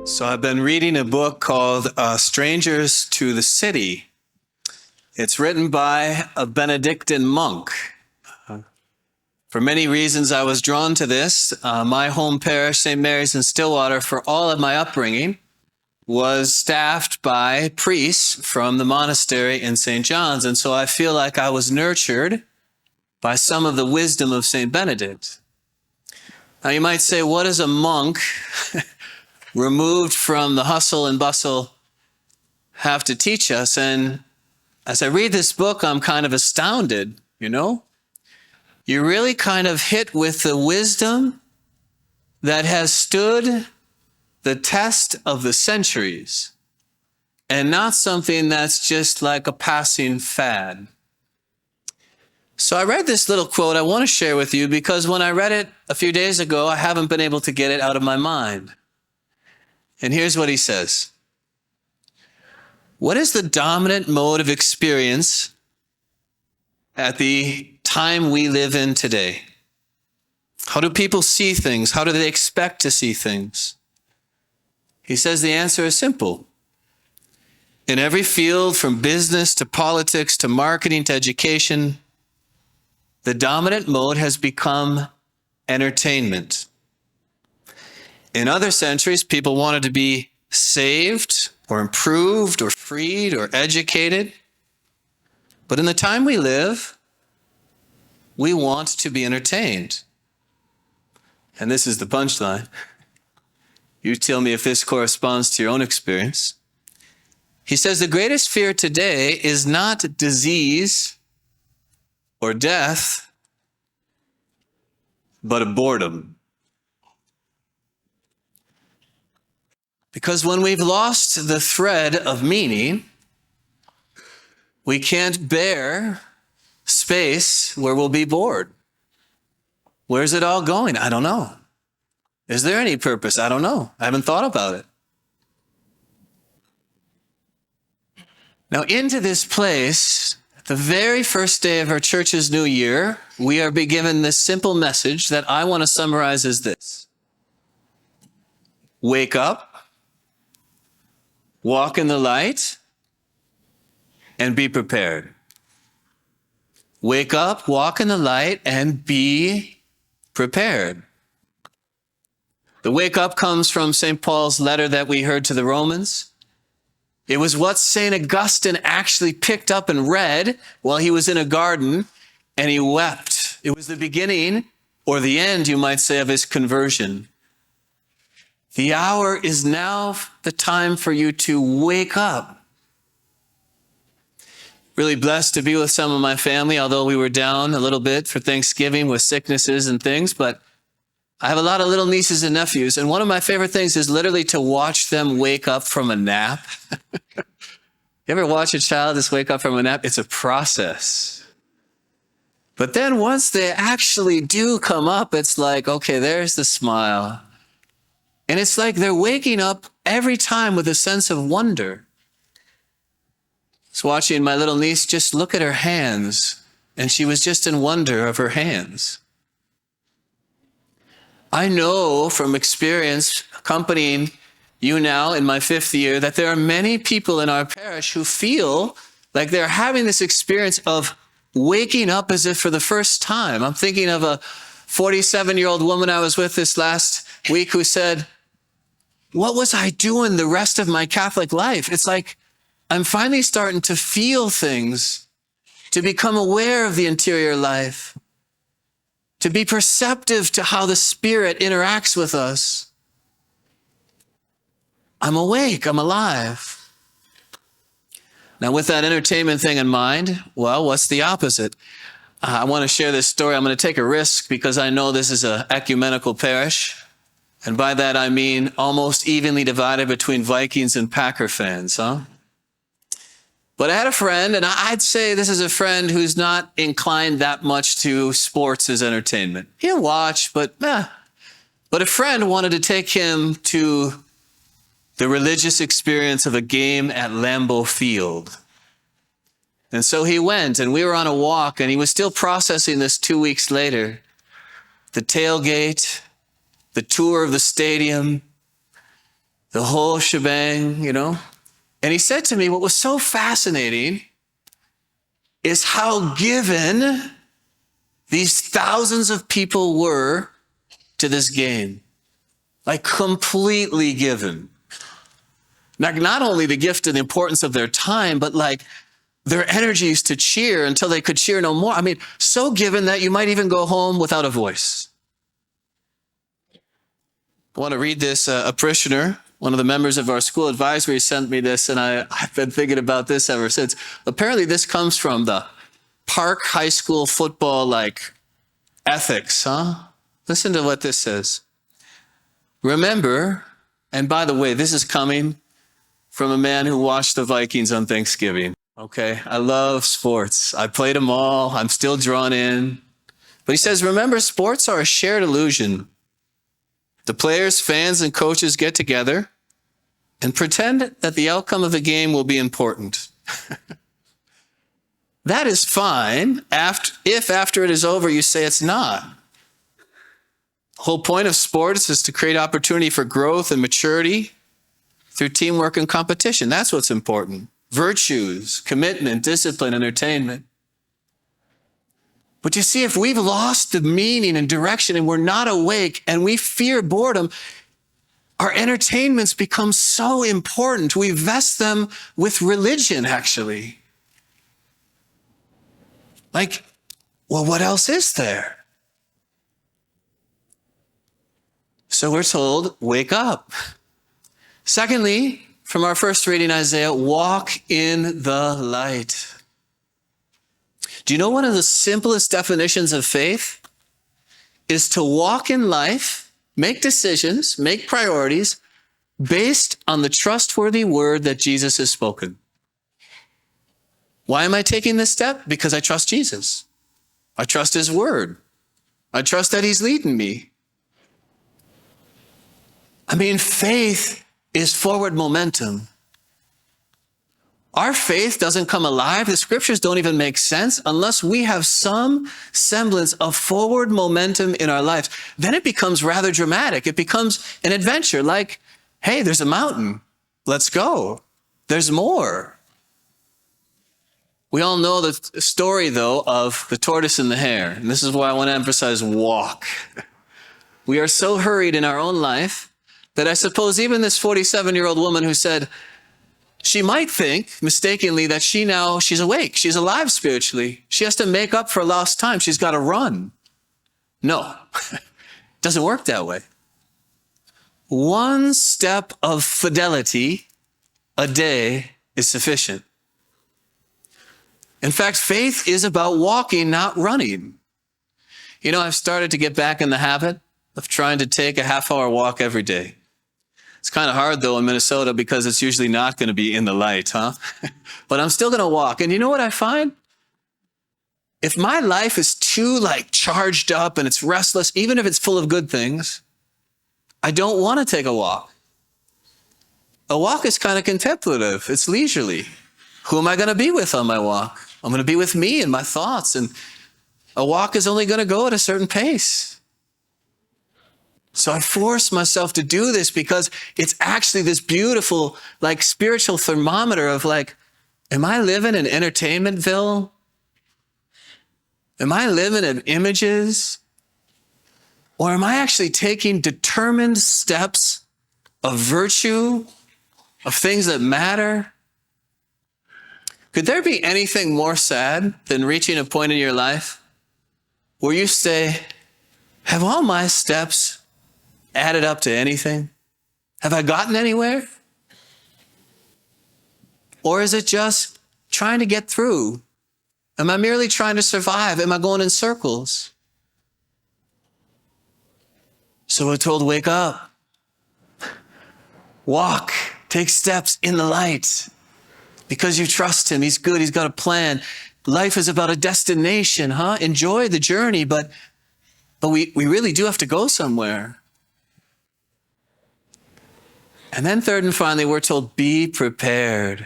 So I've been reading a book called Strangers to the City. It's written by a Benedictine monk. For many reasons, I was drawn to this. My home parish, St. Mary's in Stillwater, for all of my upbringing, was staffed by priests from the monastery in St. John's. And so I feel like I was nurtured by some of the wisdom of St. Benedict. Now you might say, what does a monk removed from the hustle and bustle have to teach us? And as I read this book, I'm kind of astounded, You're really kind of hit with the wisdom that has stood the test of the centuries and not something that's just like a passing fad. So I read this little quote I want to share with you because when I read it a few days ago, I haven't been able to get it out of my mind. And here's what he says. What is the dominant mode of experience at the time we live in today? How do people see things? How do they expect to see things? He says the answer is simple. In every field, from business to politics to marketing to education, the dominant mode has become entertainment. In other centuries, people wanted to be saved or improved or freed or educated. But in the time we live, we want to be entertained. And this is the punchline. You tell me if this corresponds to your own experience. He says the greatest fear today is not disease or death, but a boredom. Because when we've lost the thread of meaning, we can't bear space where we'll be bored. Where's it all going? I don't know. Is there any purpose? I don't know. I haven't thought about it. Now, into this place, the very first day of our church's new year, we are being given this simple message that I want to summarize as this. Wake up, walk in the light, and be prepared. Wake up, walk in the light, and be prepared. The wake up comes from St. Paul's letter that we heard to the Romans. It was what St. Augustine actually picked up and read while he was in a garden, and he wept. It was the beginning, or the end, you might say, of his conversion. The hour is now the time for you to wake up. Really blessed to be with some of my family, although we were down a little bit for Thanksgiving with sicknesses and things, but I have a lot of little nieces and nephews, and one of my favorite things is literally to watch them wake up from a nap. You ever watch a child just wake up from a nap? It's a process. But then once they actually do come up, it's like, okay, there's the smile. And it's like they're waking up every time with a sense of wonder. I was watching my little niece just look at her hands, and she was just in wonder of her hands. I know from experience accompanying you now in my 5th year that there are many people in our parish who feel like they're having this experience of waking up as if for the first time. I'm thinking of a 47-year-old woman I was with this last week who said, what was I doing the rest of my Catholic life? It's like I'm finally starting to feel things, to become aware of the interior life, to be perceptive to how the Spirit interacts with us. I'm awake, I'm alive. Now, with that entertainment thing in mind, well, what's the opposite? I want to share this story. I'm going to take a risk because I know this is an ecumenical parish. And by that, I mean almost evenly divided between Vikings and Packer fans, But I had a friend, and I'd say this is a friend who's not inclined that much to sports as entertainment. He'll watch, but a friend wanted to take him to the religious experience of a game at Lambeau Field. And so he went, and we were on a walk, and he was still processing this 2 weeks later. The tailgate, the tour of the stadium, the whole shebang, And he said to me, what was so fascinating is how given these thousands of people were to this game. Like completely given. Like not only the gift and the importance of their time, but like their energies to cheer until they could cheer no more. I mean, so given that you might even go home without a voice. I want to read this. A parishioner, one of the members of our school advisory, sent me this, and I've been thinking about this ever since. Apparently, this comes from the Park High School football, ethics, huh? Listen to what this says. Remember, and by the way, this is coming from a man who watched the Vikings on Thanksgiving. Okay, I love sports. I played them all. I'm still drawn in. But he says, remember, sports are a shared illusion. The players, fans, and coaches get together and pretend that the outcome of the game will be important. That is fine if after it is over you say it's not. The whole point of sports is to create opportunity for growth and maturity through teamwork and competition. That's what's important. Virtues, commitment, discipline, entertainment. But you see, if we've lost the meaning and direction and we're not awake and we fear boredom, our entertainments become so important. We vest them with religion, actually. Well, what else is there? So we're told, wake up. Secondly, from our first reading, Isaiah, walk in the light. Do you know one of the simplest definitions of faith is to walk in life, make decisions, make priorities based on the trustworthy word that Jesus has spoken? Why am I taking this step? Because I trust Jesus. I trust his word. I trust that he's leading me. I mean, faith is forward momentum. Our faith doesn't come alive. The scriptures don't even make sense unless we have some semblance of forward momentum in our lives. Then it becomes rather dramatic. It becomes an adventure like, hey, there's a mountain. Let's go. There's more. We all know the story, though, of the tortoise and the hare. And this is why I want to emphasize walk. We are so hurried in our own life that I suppose even this 47-year-old woman who said, she might think mistakenly that she's awake. She's alive spiritually. She has to make up for lost time. She's got to run. No, it doesn't work that way. One step of fidelity a day is sufficient. In fact, faith is about walking, not running. I've started to get back in the habit of trying to take a half-hour walk every day. It's kind of hard, though, in Minnesota because it's usually not going to be in the light, huh? But I'm still going to walk. And you know what I find? If my life is too, charged up and it's restless, even if it's full of good things, I don't want to take a walk. A walk is kind of contemplative. It's leisurely. Who am I going to be with on my walk? I'm going to be with me and my thoughts. And a walk is only going to go at a certain pace. So I force myself to do this because it's actually this beautiful, spiritual thermometer of am I living in entertainmentville? Am I living in images? Or am I actually taking determined steps of virtue, of things that matter? Could there be anything more sad than reaching a point in your life where you say, have all my steps added up to anything? Have I gotten anywhere? Or is it just trying to get through? Am I merely trying to survive? Am I going in circles? So we're told, wake up, walk, take steps in the light because you trust him. He's good. He's got a plan. Life is about a destination, huh? Enjoy the journey, but we really do have to go somewhere. And then third and finally, we're told, be prepared.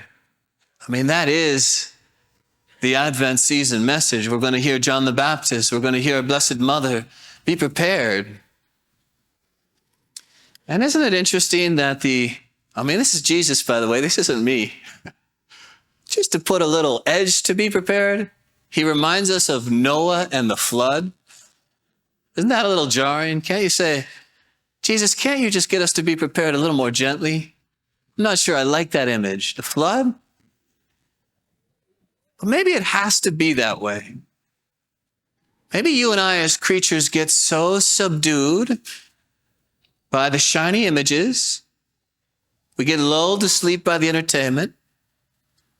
I mean, that is the Advent season message. We're going to hear John the Baptist. We're going to hear our Blessed Mother. Be prepared. And isn't it interesting that the I mean, this is Jesus, by the way. This isn't me. Just to put a little edge to be prepared, he reminds us of Noah and the flood. Isn't that a little jarring? Can't you say, Jesus, can't you just get us to be prepared a little more gently? I'm not sure I like that image. The flood? But maybe it has to be that way. Maybe you and I as creatures get so subdued by the shiny images, we get lulled to sleep by the entertainment,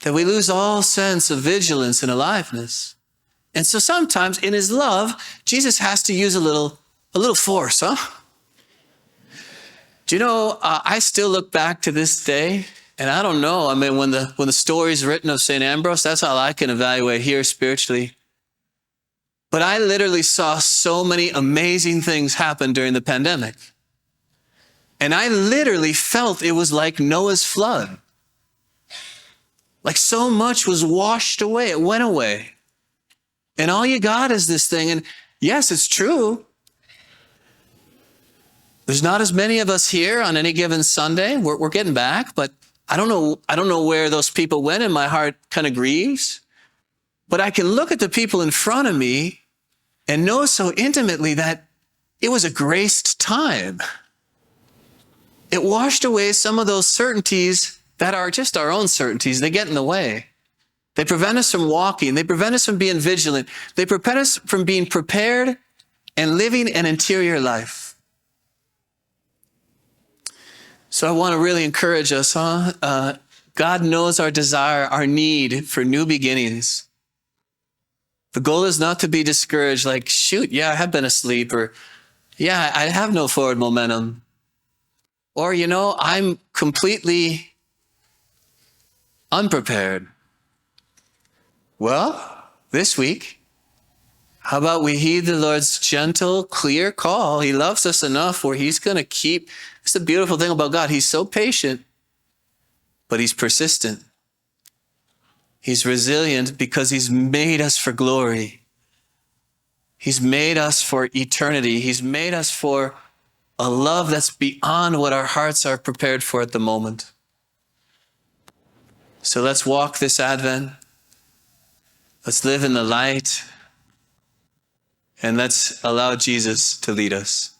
that we lose all sense of vigilance and aliveness. And so sometimes in his love, Jesus has to use a little force, huh? Do you know, I still look back to this day, and I don't know, I mean, when the story is written of St. Ambrose, that's all I can evaluate here spiritually. But I literally saw so many amazing things happen during the pandemic. And I literally felt it was like Noah's flood. Like so much was washed away, it went away. And all you got is this thing, and yes, it's true. There's not as many of us here on any given Sunday. We're getting back, but I don't know where those people went, and my heart kind of grieves. But I can look at the people in front of me and know so intimately that it was a graced time. It washed away some of those certainties that are just our own certainties. They get in the way. They prevent us from walking. They prevent us from being vigilant. They prevent us from being prepared and living an interior life. So I want to really encourage us, God knows our desire, our need for new beginnings. The goal is not to be discouraged, like, shoot, yeah, I have been asleep, or yeah, I have no forward momentum. Or, I'm completely unprepared. Well, this week, how about we heed the Lord's gentle, clear call? He loves us enough where he's going to keep. It's the beautiful thing about God. He's so patient, but he's persistent. He's resilient because he's made us for glory. He's made us for eternity. He's made us for a love that's beyond what our hearts are prepared for at the moment. So let's walk this Advent. Let's live in the light. And let's allow Jesus to lead us.